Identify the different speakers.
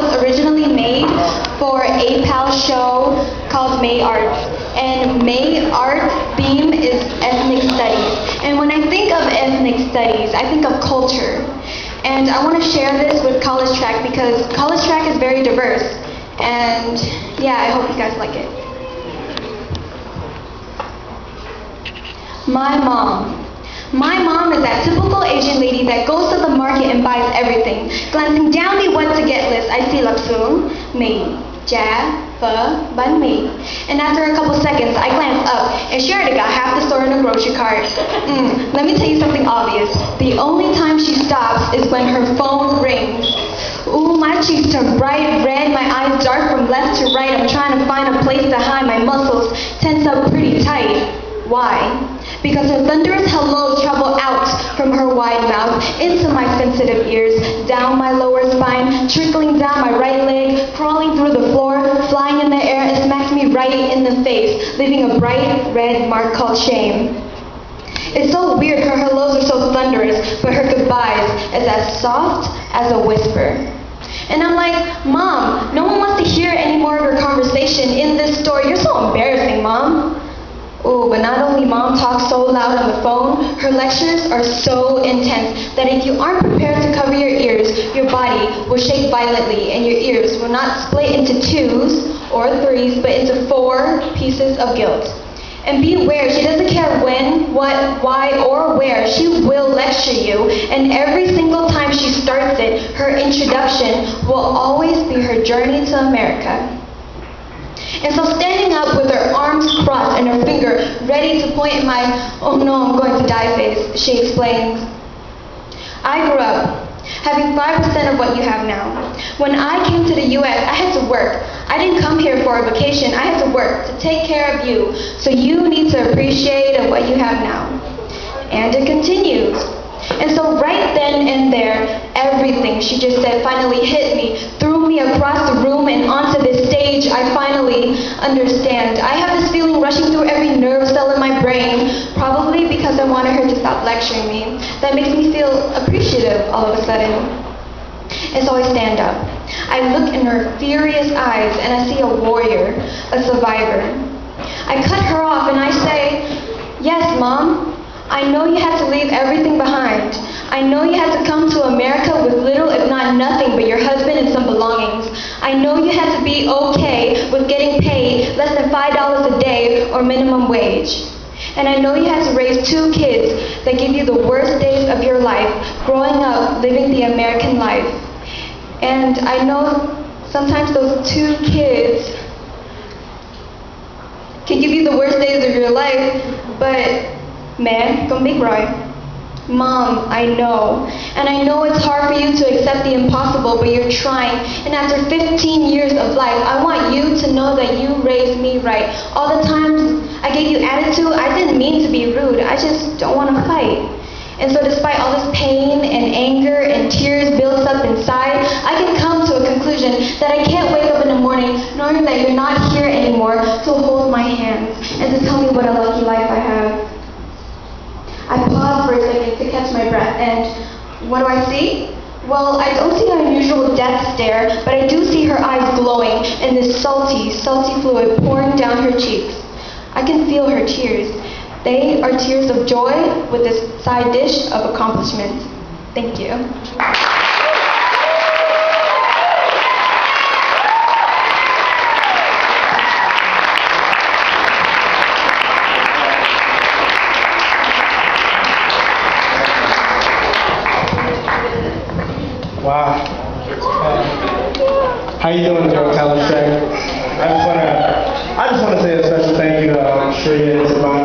Speaker 1: was originally made for a PAL show called May Art. And May Art theme is ethnic studies. And when I think of ethnic studies, I think of culture. And I want to share this with college track because college track is very diverse. And yeah, I hope you guys like it. My mom. My mom is that typical Asian lady that goes to the market and buys everything. Glancing down the what to get list, I see lapsung, mie, ja, pho, banh mi. And after a couple seconds, I glance up and she already got half the store in a grocery cart. Let me tell you something obvious. The only time she stops is when her phone rings. Ooh, my cheeks turn bright red, my eyes dark from left to right. I'm trying to find a place to hide, my muscles tense up pretty tight. Why? Because her thunderous hellos travel out from her wide mouth, into my sensitive ears, down my lower spine, trickling down my right leg, crawling through the floor, flying in the air, and smacks me right in the face, leaving a bright red mark called shame. It's so weird, her hellos are so thunderous, but her goodbyes is as soft as a whisper. And I'm like, Mom, no one wants to hear any more of your conversation in this store. You're so embarrassing, Mom. Oh, but not only Mom talks so loud on the phone, her lectures are so intense that if you aren't prepared to cover your ears, your body will shake violently and your ears will not split into 2s or 3s, but into 4 pieces of guilt. And be aware, she doesn't care when, what, why, or where. She will lecture you, and every single time she starts it, her introduction will always be her journey to America. And so standing up with her arms crossed and her finger ready to point in my, oh no, I'm going to die face, she explains. I grew up having 5% of what you have now. When I came to the US, I had to work. I didn't come here for a vacation. I had to work to take care of you. So you need to appreciate what you have now. And it continues. And so right then and there, everything she just said finally hit me, threw me across the room and onto this stage. I finally understand. I have this feeling rushing through every nerve cell in my brain, probably because I wanted her to stop lecturing me. That makes me feel appreciative all of a sudden. And so I stand up. I look in her furious eyes and I see a warrior, a survivor. I cut her off and I say, yes, Mom. I know you had to leave everything behind. I know you had to come to America with little, if not nothing, but your husband and some belongings. I know you had to be okay with getting paid less than $5 a day or minimum wage. And I know you had to raise 2 kids that give you the worst days of your life, growing up, living the American life. And I know sometimes those 2 kids can give you the worst days of your life, but man, come big Roy. Mom, I know. And I know it's hard for you to accept the impossible, but you're trying. And after 15 years of life, I want you to know that you raised me right. All the times I gave you attitude, I didn't mean to be rude. I just don't want to fight. And so despite all this pain and anger and tears built up inside, I can come to a conclusion that I can't wake up in the morning knowing that you're not here anymore to hold my hands and to tell me what a lucky life I have. I pause for a second to catch my breath, and what do I see? Well, I don't see an unusual death stare, but I do see her eyes glowing and this salty fluid pouring down her cheeks. I can feel her tears. They are tears of joy with this side dish of accomplishment. Thank you.
Speaker 2: Wow. How you doing, Joe College Track? I just want to say a special thank you to Shreya and Savannah